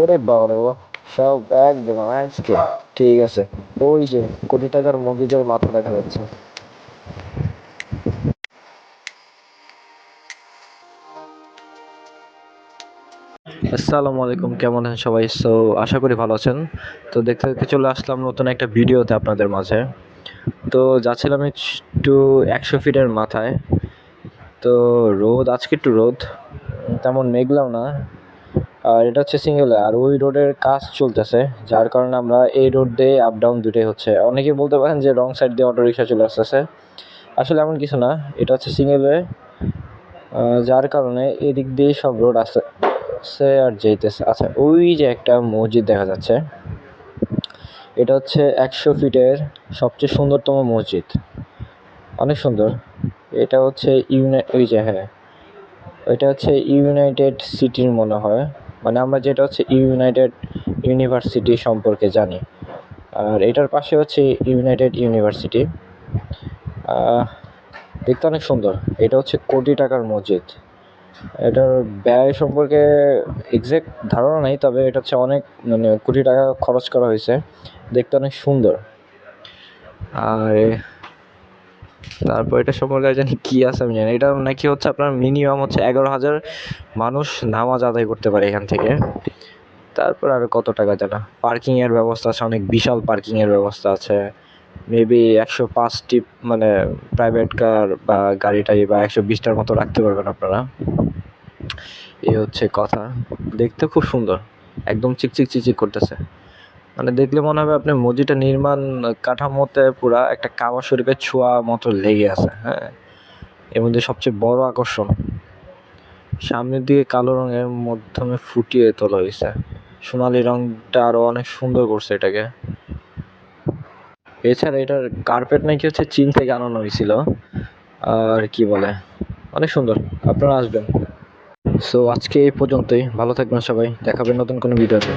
ওরে বাবা রে বাবা, সব একদম আজকে ঠিক আছে। ওই যে কোটি টাকার মগিজের মাথা দেখা যাচ্ছে। আসসালামু আলাইকুম, কেমন আছেন সবাই? আশা করি ভালো আছেন। তো দেখতে দেখতে চলে আসলাম নতুন একটা ভিডিওতে আপনাদের মাঝে। তো যাচ্ছিলাম একটু 100 ফিটের মাথায়। তো আজকে একটু রোদ, তেমন মেঘলাও না। আর এটা হচ্ছে সিঙ্গেল, আর ওই রোডের কাজ চলতেছে, যার কারণে আমরা এই রোড দিয়ে আপ ডাউন দুটোই হচ্ছে। অনেকে বলতে পারেন যে রং সাইড দিয়ে অটো রিক্সা চলে আসতেছে, আসলে এমন কিছু না। এটা হচ্ছে সিঙ্গেল ওয়ে, যার কারণে এদিক দিয়ে সব রোড আসছে আর যেতেছে। আচ্ছা, ওই যে একটা মসজিদ দেখা যাচ্ছে, এটা হচ্ছে 100 ফিটের সবচেয়ে সুন্দরতম মসজিদ, অনেক সুন্দর। এটা হচ্ছে ওই যে, হ্যাঁ, এটা হচ্ছে ইউনাইটেড সিটির মনে হয়, মানে আমরা যেটা হচ্ছে ইউনাইটেড ইউনিভার্সিটি সম্পর্কে জানি। আর এটার পাশে হচ্ছে ইউনাইটেড ইউনিভার্সিটি। দেখতে অনেক সুন্দর। এটা হচ্ছে কোটি টাকার মসজিদ। এটার ব্যয় সম্পর্কে এক্সাক্ট ধারণা নাই, তবে এটা হচ্ছে অনেক, মানে কোটি টাকা খরচ করা হয়েছে। দেখতে অনেক সুন্দর। আর তারপর এটা সম্পর্কে জানি কি আছে আমি জানি, এটা নাকি হচ্ছে আপনার মিনিমাম হচ্ছে 11,000 মানুষ নামাজ আদায় করতে পারে এখান থেকে। তারপর আর কত টাকা জানা, পার্কিং এর ব্যবস্থা আছে, অনেক বিশাল পার্কিং এর ব্যবস্থা আছে। মেবি 105টি, মানে প্রাইভেট কার বা গাড়ি টাড়ি বা 120টার মতো রাখতে পারবেন আপনারা। এই হচ্ছে কথা। দেখতে খুব সুন্দর, একদম চিকচিক চিকচিক করতেছে। মানে দেখলে মনে হবে আপনি মসজিদটা নির্মাণ কাঠামোতে পুরা একটা কাবা শরীফের ছোঁয়া মতো লেগে আছে। হ্যাঁ, এর মধ্যে সবচেয়ে বড় আকর্ষণ, সামনের দিকে কালো রঙের মাধ্যমে ফুটিয়ে তোলা হয়েছে। সোনালী রংটা আরো অনেক সুন্দর করছে এটাকে। এছাড়া এটার কার্পেট নাকি হচ্ছে চীন থেকে আনানো হয়েছিল। আর কি বলে, অনেক সুন্দর। আপনারা আসবেন। আজকে এই পর্যন্তই। ভালো থাকবেন সবাই, দেখাবেন নতুন কোনো ভিডিওতে।